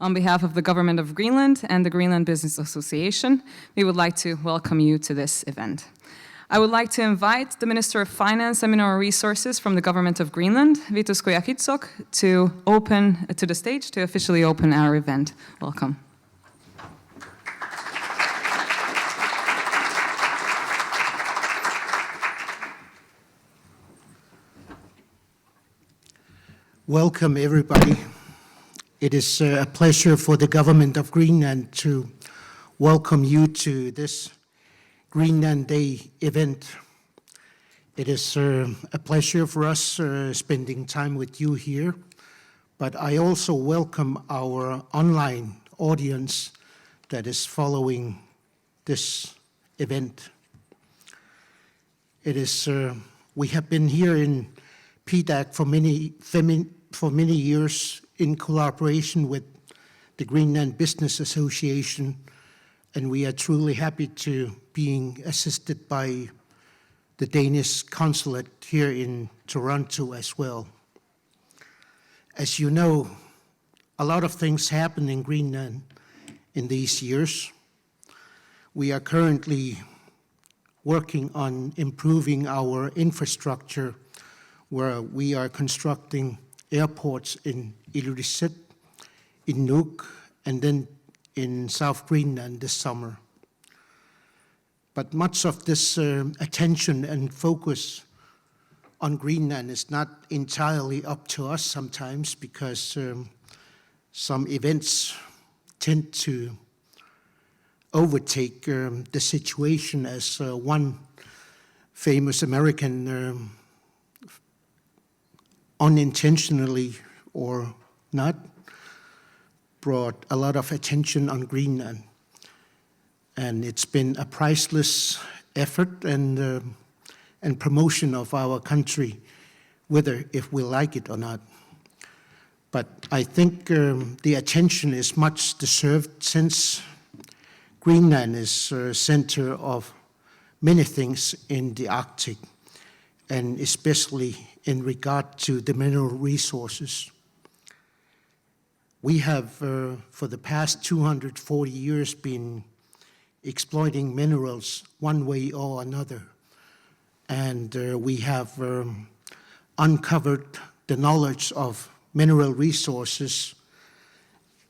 On behalf of the Government of Greenland and the Greenland Business Association, we would like to welcome you to this event. I would like to invite the Minister of Finance and Mineral Resources from the Government of Greenland, Vittus Qujaukitsoq, to the stage to officially open our event. Welcome. Welcome, everybody. It is a pleasure for the Government of Greenland to welcome you to this Greenland Day event. It is a pleasure for us spending time with you here, but I also welcome our online audience that is following this event. It is, we have been here in PDAC for many years in collaboration with the Greenland Business Association, and we are truly happy to being assisted by the Danish consulate here in Toronto as well. As you know, a lot of things happen in Greenland in these years. We are currently working on improving our infrastructure, where we are constructing airports in Ilulissat, in Nuuk, and then in South Greenland this summer. But much of this attention and focus on Greenland is not entirely up to us sometimes, because some events tend to overtake the situation, as one famous American unintentionally or not, brought a lot of attention on Greenland. And it's been a priceless effort and promotion of our country, whether if we like it or not. But I think the attention is much deserved, since Greenland is a center of many things in the Arctic, and especially in regard to the mineral resources. We have, for the past 240 years, been exploiting minerals one way or another. And we have uncovered the knowledge of mineral resources,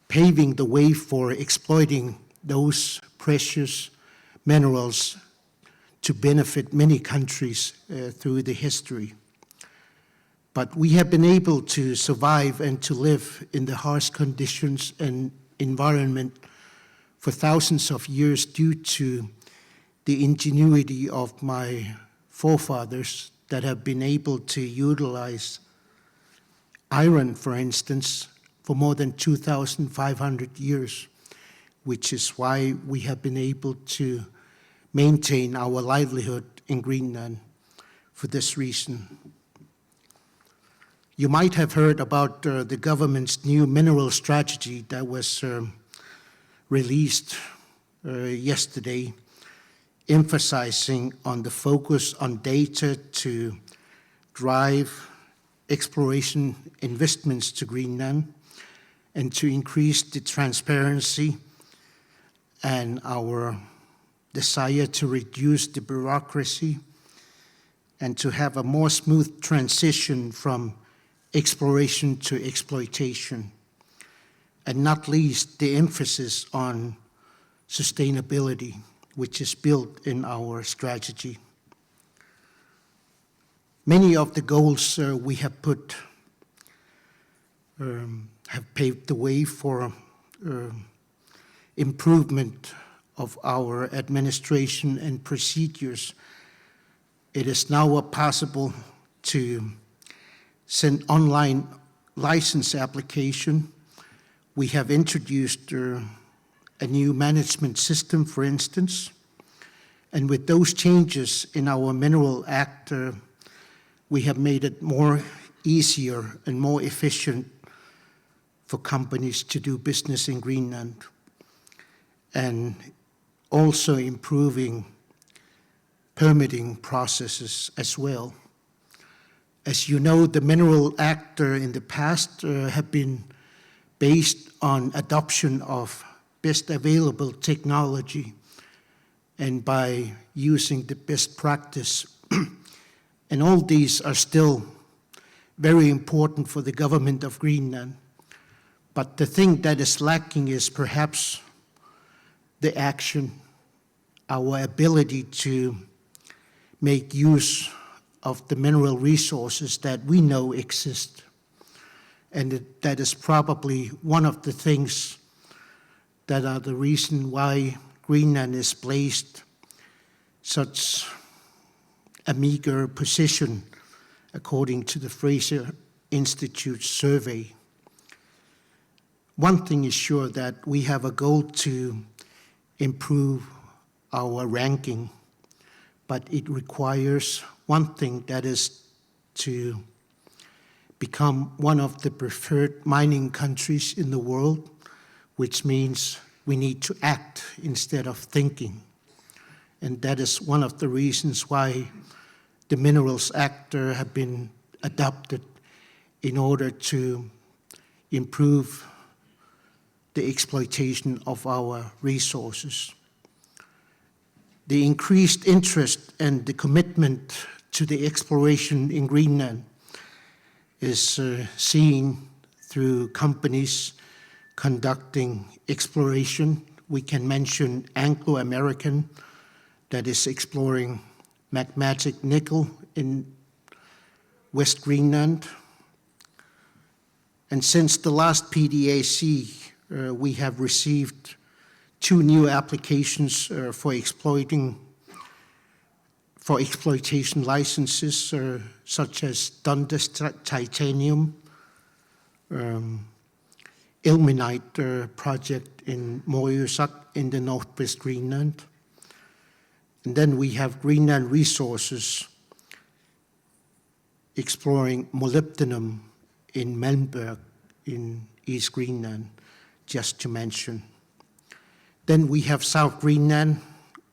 paving the way for exploiting those precious minerals to benefit many countries through the history. But we have been able to survive and to live in the harsh conditions and environment for thousands of years due to the ingenuity of my forefathers that have been able to utilize iron, for instance, for more than 2,500 years, which is why we have been able to maintain our livelihood in Greenland for this reason. You might have heard about the government's new mineral strategy that was released yesterday, emphasizing on the focus on data to drive exploration investments to Greenland and to increase the transparency and our desire to reduce the bureaucracy and to have a more smooth transition from exploration to exploitation, and not least the emphasis on sustainability, which is built in our strategy. Many of the goals we have put have paved the way for improvement of our administration and procedures. It is now possible to send online license application. We have introduced a new management system, for instance, and with those changes in our Mineral Act, we have made it more easier and more efficient for companies to do business in Greenland, and also improving permitting processes as well. As you know, the Mineral Act in the past have been based on adoption of best available technology and by using the best practice. And all these are still very important for the government of Greenland. But the thing that is lacking is perhaps the action, our ability to make use of the mineral resources that we know exist. And that is probably one of the things that are the reason why Greenland is placed such a meager position according to the Fraser Institute survey. One thing is sure, that we have a goal to improve our ranking, but it requires one thing, that is to become one of the preferred mining countries in the world, which means we need to act instead of thinking. And that is one of the reasons why the Minerals Act have been adopted in order to improve the exploitation of our resources. The increased interest and the commitment to the exploration in Greenland is seen through companies conducting exploration. We can mention Anglo-American, that is exploring magmatic nickel in West Greenland. And since the last PDAC, we have received 2 new applications for exploitation licenses, such as Dundas Titanium, ilmenite project in Moyusak in the northwest Greenland. And then we have Greenland Resources exploring molybdenum in Malmberg in East Greenland, just to mention. Then we have South Greenland,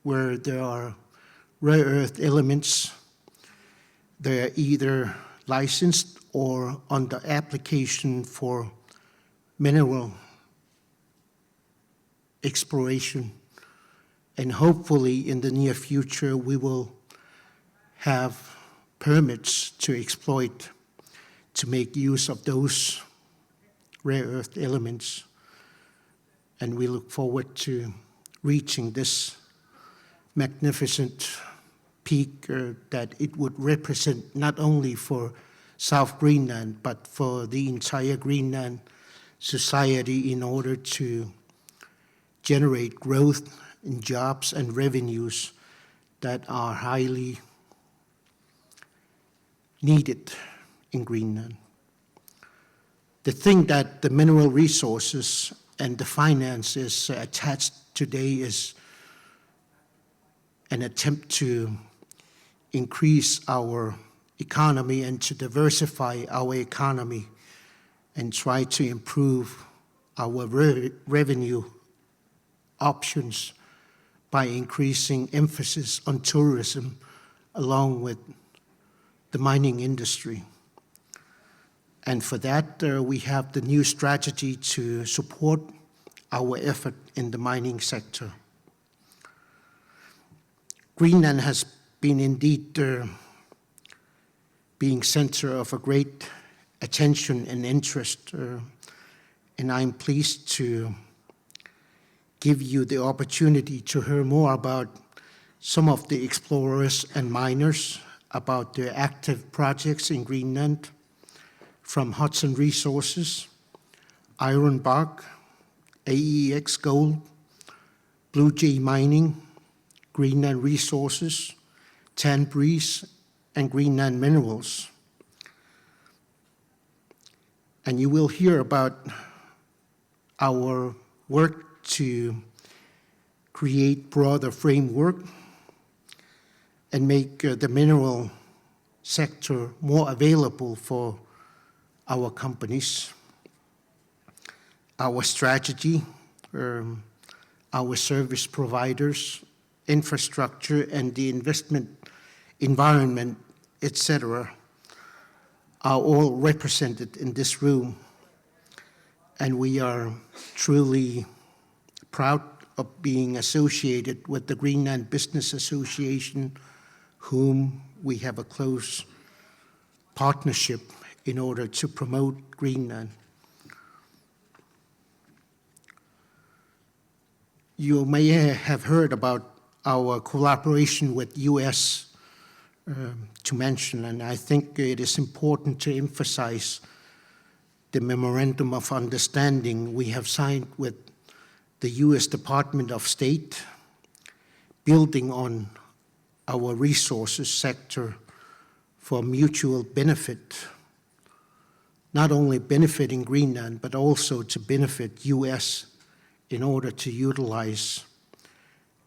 where there are rare earth elements. They are either licensed or under application for mineral exploration. And hopefully in the near future, we will have permits to exploit, to make use of those rare earth elements. And we look forward to reaching this magnificent peak that it would represent not only for South Greenland, but for the entire Greenland society, in order to generate growth in jobs and revenues that are highly needed in Greenland. The thing that the mineral resources and the finances attached today is an attempt to increase our economy and to diversify our economy and try to improve our revenue options by increasing emphasis on tourism along with the mining industry. And for that, we have the new strategy to support our effort in the mining sector. Greenland has been indeed being center of a great attention and interest, and I'm pleased to give you the opportunity to hear more about some of the explorers and miners, about their active projects in Greenland, from Hudson Resources, Iron Bark, AEX Gold, Blue Jay Mining, Greenland Resources, Tan Breeze, and Greenland Minerals. And you will hear about our work to create broader framework and make the mineral sector more available for our companies, our strategy, our service providers, infrastructure, and the investment environment, etc., are all represented in this room. And we are truly proud of being associated with the Greenland Business Association, whom we have a close partnership in order to promote Greenland. You may have heard about our collaboration with US to mention, and I think it is important to emphasize the Memorandum of Understanding we have signed with the US Department of State, building on our resources sector for mutual benefit, not only benefiting Greenland, but also to benefit US in order to utilize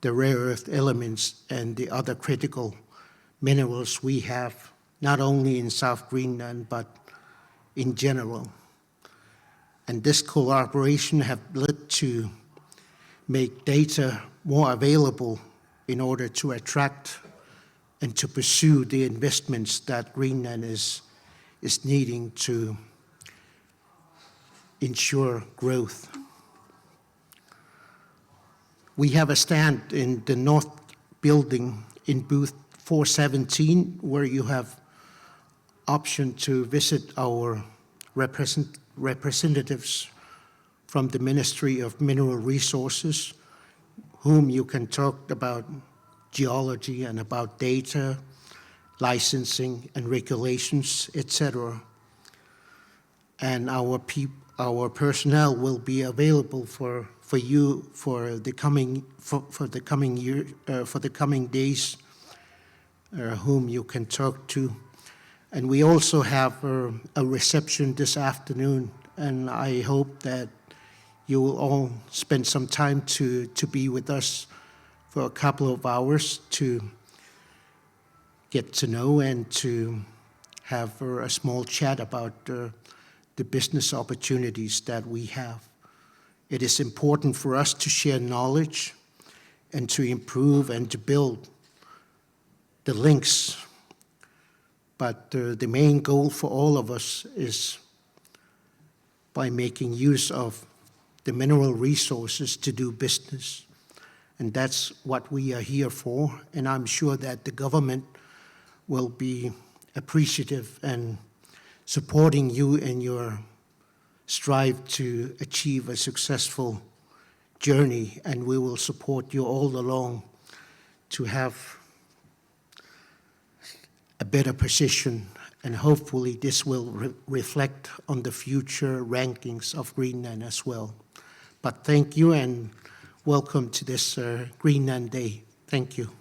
the rare earth elements and the other critical minerals we have, not only in South Greenland, but in general. And this collaboration have led to make data more available in order to attract and to pursue the investments that Greenland is needing to ensure growth. We have a stand in the North Building in booth 417, where you have option to visit our representatives from the Ministry of Mineral Resources, whom you can talk about geology and about data, licensing and regulations, etc. And our personnel will be available for you for the coming days, whom you can talk to. And we also have a reception this afternoon, and I hope that you will all spend some time to be with us for a couple of hours to get to know and to have a small chat about the business opportunities that we have. It is important for us to share knowledge and to improve and to build the links. But the main goal for all of us is by making use of the mineral resources to do business. And that's what we are here for. And I'm sure that the government will be appreciative and supporting you in your strive to achieve a successful journey. And we will support you all along to have a better position, and hopefully this will reflect on the future rankings of Greenland as well. But thank you and welcome to this Greenland Day. Thank you.